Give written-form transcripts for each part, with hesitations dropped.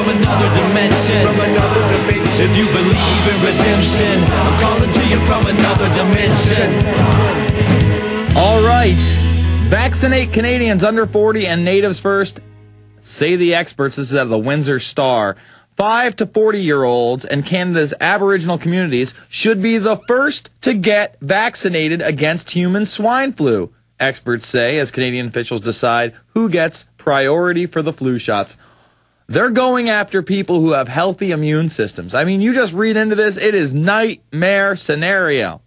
from another dimension. If you believe in redemption, I'm calling to you from another dimension. All right. Vaccinate Canadians under 40 and natives first, say the experts. This is out of the Windsor Star. 5 to 40-year-olds and Canada's Aboriginal communities should be the first to get vaccinated against human swine flu, experts say, as Canadian officials decide who gets priority for the flu shots. They're going after people who have healthy immune systems. I mean, you just read into this, it is nightmare scenario.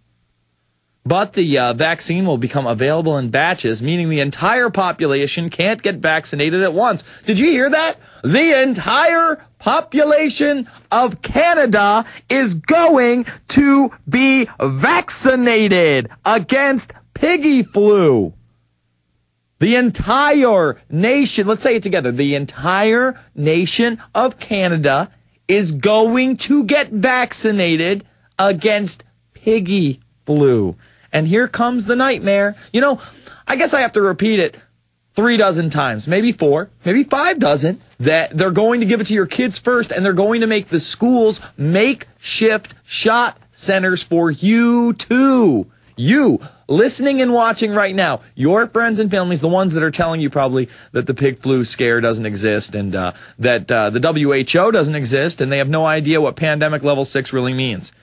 But the vaccine will become available in batches, meaning the entire population can't get vaccinated at once. Did you hear that? The entire population of Canada is going to be vaccinated against piggy flu. The entire nation, let's say it together, the entire nation of Canada is going to get vaccinated against piggy flu. And here comes the nightmare. You know, I guess I have to repeat it 3 dozen times, maybe 4, maybe 5 dozen, that they're going to give it to your kids first, and they're going to make the schools makeshift shot centers for you too. You, listening and watching right now, your friends and families, the ones that are telling you probably that the pig flu scare doesn't exist and that the WHO doesn't exist, and they have no idea what pandemic level 6 really means.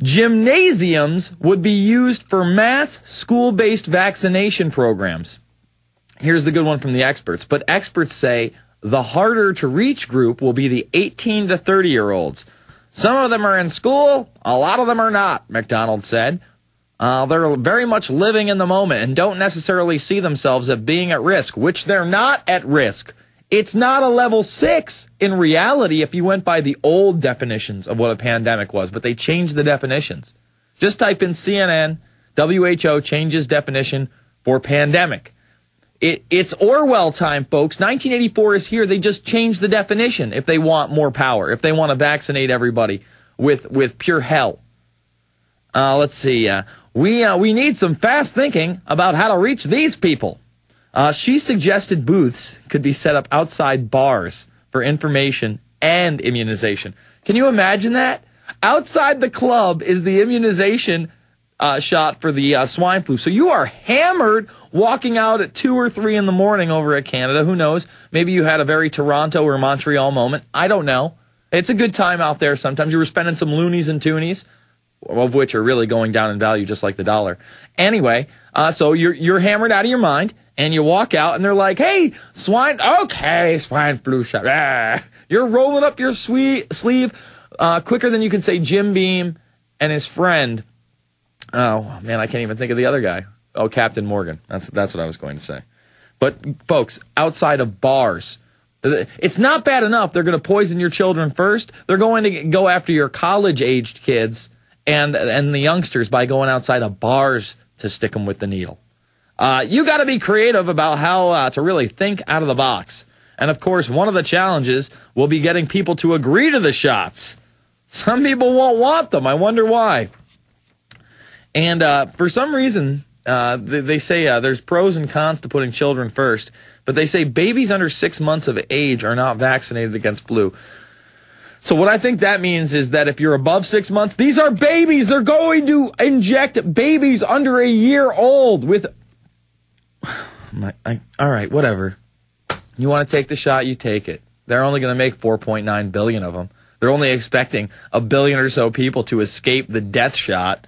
Gymnasiums would be used for mass school-based vaccination programs. Here's the good one from the experts. But experts say the harder to reach group will be the 18 to 30-year-olds. Some of them are in school, a lot of them are not, McDonald said. They're very much living in the moment and don't necessarily see themselves as being at risk, which they're not at risk. It's not a level 6 in reality if you went by the old definitions of what a pandemic was, but they changed the definitions. Just type in CNN, WHO changes definition for pandemic. It's Orwell time, folks. 1984 is here. They just changed the definition if they want more power, if they want to vaccinate everybody with pure hell. Let's see. We need some fast thinking about how to reach these people. She suggested booths could be set up outside bars for information and immunization. Can you imagine that? Outside the club is the immunization shot for the swine flu. So you are hammered walking out at 2 or 3 in the morning over at Canada. Who knows? Maybe you had a very Toronto or Montreal moment. I don't know. It's a good time out there sometimes. You were spending some loonies and toonies, of which are really going down in value just like the dollar. Anyway, so you're hammered out of your mind. And you walk out, and they're like, hey, swine flu shot. Ah. You're rolling up your sleeve quicker than you can say Jim Beam and his friend. Oh, man, I can't even think of the other guy. Oh, Captain Morgan. That's what I was going to say. But, folks, outside of bars, it's not bad enough they're going to poison your children first. They're going to go after your college-aged kids and the youngsters by going outside of bars to stick them with the needle. You got to be creative about how to really think out of the box. And, of course, one of the challenges will be getting people to agree to the shots. Some people won't want them. I wonder why. And for some reason, they say there's pros and cons to putting children first. But they say babies under 6 months of age are not vaccinated against flu. So what I think that means is that if you're above 6 months, these are babies. They're going to inject babies under a year old with... all right, whatever. You want to take the shot, you take it. They're only going to make 4.9 billion of them. They're only expecting 1 billion or so people to escape the death shot.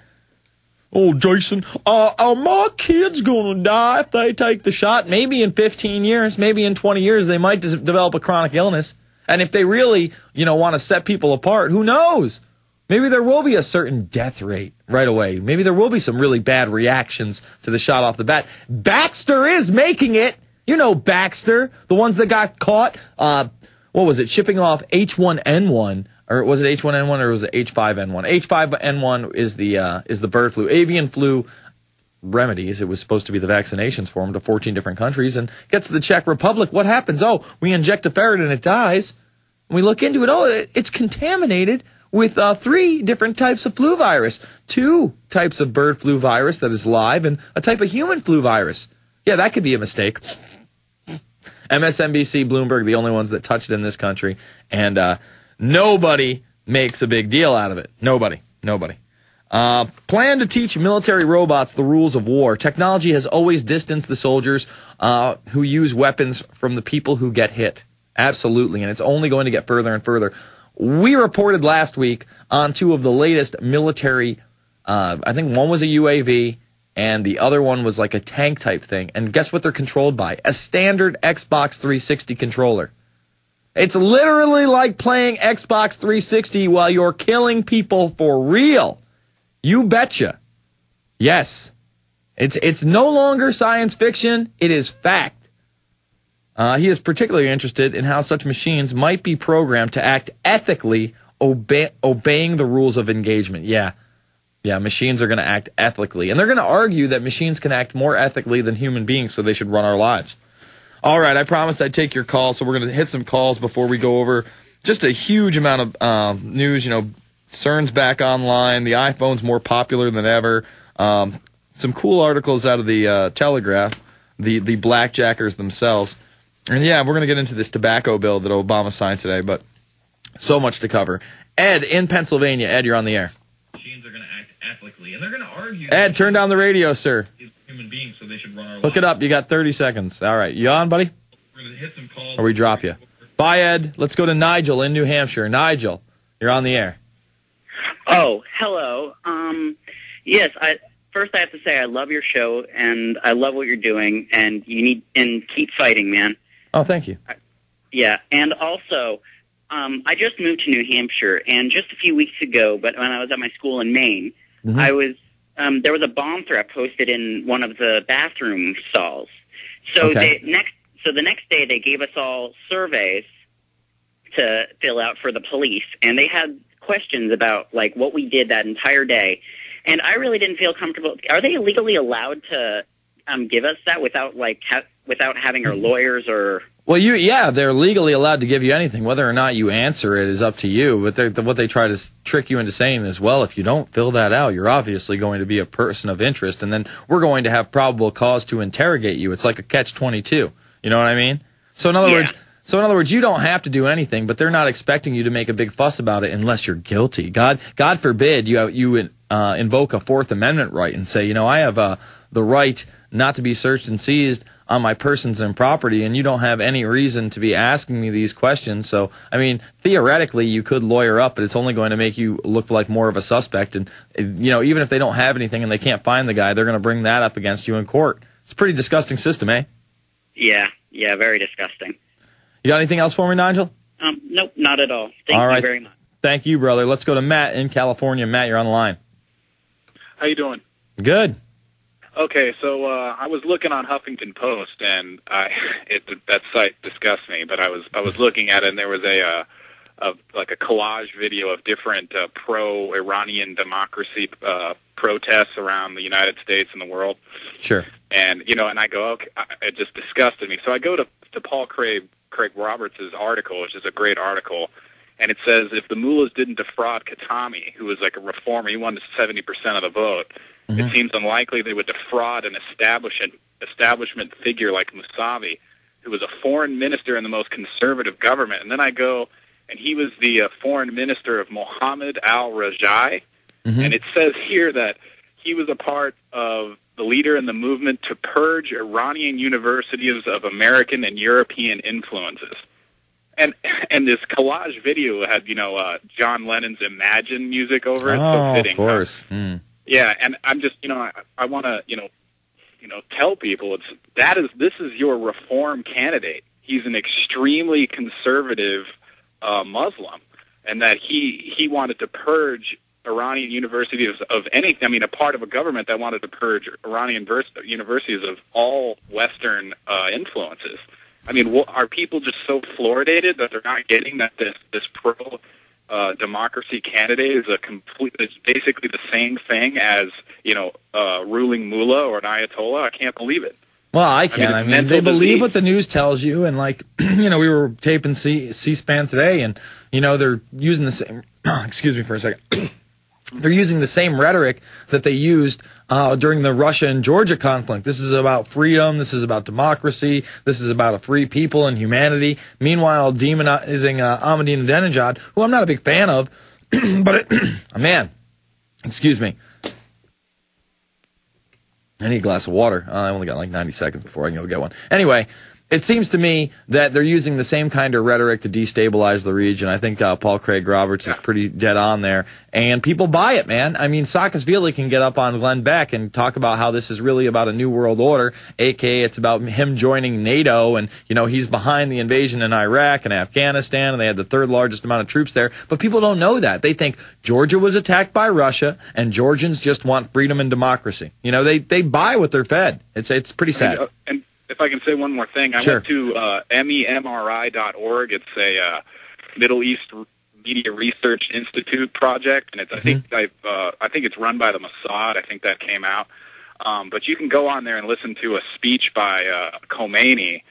Oh, Jason, are my kids going to die if they take the shot? Maybe in 15 years, maybe in 20 years, they might develop a chronic illness. And if they really, want to set people apart, who knows? Maybe there will be a certain death rate right away. Maybe there will be some really bad reactions to the shot off the bat. Baxter is making it. You know Baxter, the ones that got caught. What was it? Shipping off H1N1, or was it H1N1 or was it H5N1? H5N1 is the bird flu, avian flu remedies. It was supposed to be the vaccinations for them to 14 different countries, and gets to the Czech Republic. What happens? Oh, we inject a ferret and it dies. And we look into it. Oh, it's contaminated with 3 different types of flu virus, 2 types of bird flu virus that is live, and a type of human flu virus. Yeah, that could be a mistake. MSNBC, Bloomberg, the only ones that touch it in this country. And nobody makes a big deal out of it. Nobody. Plan to teach military robots the rules of war. Technology has always distanced the soldiers who use weapons from the people who get hit. Absolutely. And it's only going to get further and further. We reported last week on two of the latest military, I think one was a UAV and the other one was like a tank type thing. And guess what they're controlled by? A standard Xbox 360 controller. It's literally like playing Xbox 360 while you're killing people for real. You betcha. Yes. It's no longer science fiction. It is fact. He is particularly interested in how such machines might be programmed to act ethically, obeying the rules of engagement. Yeah, machines are going to act ethically. And they're going to argue that machines can act more ethically than human beings, so they should run our lives. All right, I promised I'd take your call, so we're going to hit some calls before we go over just a huge amount of news. CERN's back online. The iPhone's more popular than ever. Some cool articles out of the Telegraph, the BlackJackers themselves. And yeah, we're going to get into this tobacco bill that Obama signed today, but so much to cover. Ed in Pennsylvania. Ed, you're on the air. Machines are going to act ethically, and they're going to argue. Ed, turn down the radio, sir. Human beings, so they should run our Hook it up. You got 30 seconds. All right. You on, buddy? We're going to hit some calls. Or we drop you. Bye, Ed. Let's go to Nigel in New Hampshire. Nigel, you're on the air. Oh, hello. Yes, first I have to say I love your show, and I love what you're doing, and keep fighting, man. Oh, thank you. Yeah, and also, I just moved to New Hampshire, and just a few weeks ago, but when I was at my school in Maine, Mm-hmm. there was a bomb threat posted in one of the bathroom stalls. So Okay. the next day they gave us all surveys to fill out for the police, and they had questions about like what we did that entire day, and I really didn't feel comfortable. Are they legally allowed to give us that without without having our lawyers or? Well, they're legally allowed to give you anything. Whether or not you answer it is up to you. But what they try to trick you into saying is, well, if you don't fill that out, you're obviously going to be a person of interest, and then we're going to have probable cause to interrogate you. It's like a catch-22. You know what I mean? So in other words, you don't have to do anything, but they're not expecting you to make a big fuss about it unless you're guilty. God forbid you invoke a Fourth Amendment right and say, I have the right not to be searched and seized on my persons and property, and you don't have any reason to be asking me these questions. So, theoretically, you could lawyer up, but it's only going to make you look like more of a suspect. And, even if they don't have anything and they can't find the guy, they're going to bring that up against you in court. It's a pretty disgusting system, eh? Yeah, very disgusting. You got anything else for me, Nigel? Nope, not at all. Thank you very much. Thank you, brother. Let's go to Matt in California. Matt, you're on the line. How you doing? Good. Okay, so I was looking on Huffington Post, and that site disgusts me. But I was looking at it, and there was a collage video of different pro-Iranian democracy protests around the United States and the world. Sure. And and I go, okay, it just disgusted me. So I go to Paul Craig Roberts' article, which is a great article, and it says if the mullahs didn't defraud Khatami, who was like a reformer, he won 70% of the vote. Mm-hmm. It seems unlikely they would defraud an establishment figure like Mousavi, who was a foreign minister in the most conservative government. And then I go, and he was the foreign minister of Mohammed al-Rajai, mm-hmm. and it says here that he was a part of the leader in the movement to purge Iranian universities of American and European influences. And this collage video had, John Lennon's Imagine music over it. So fitting. Of course. Yeah, and I'm just, I want to, tell people this is your reform candidate. He's an extremely conservative Muslim, and that he wanted to purge Iranian universities of anything. A part of a government that wanted to purge Iranian universities of all Western influences. Are people just so fluoridated that they're not getting that this pro democracy candidate is basically the same thing as ruling mullah or an ayatollah? I can't believe it. Well, I can. They believe what the news tells you, and we were taping C-SPAN today, and they're using the same. Excuse me for a second. They're using the same rhetoric that they used during the Russia and Georgia conflict. This is about freedom. This is about democracy. This is about a free people and humanity. Meanwhile, demonizing Ahmadinejad, who I'm not a big fan of, but man, excuse me. I need a glass of water. I only got like 90 seconds before I can go get one. Anyway, it seems to me that they're using the same kind of rhetoric to destabilize the region. I think Paul Craig Roberts is pretty dead on there. And people buy it, man. I mean, Saakashvili can get up on Glenn Beck and talk about how this is really about a new world order, a.k.a. it's about him joining NATO, and, you know, he's behind the invasion in Iraq and Afghanistan, and they had the third largest amount of troops there. But people don't know that. They think Georgia was attacked by Russia, and Georgians just want freedom and democracy. You know, they buy what they're fed. It's pretty sad. And if I can say one more thing, I Sure. went to MEMRI.org. It's a Middle East Media Research Institute project, and it's, I think it's run by the Mossad. I think that came out. But you can go on there and listen to a speech by Khomeini,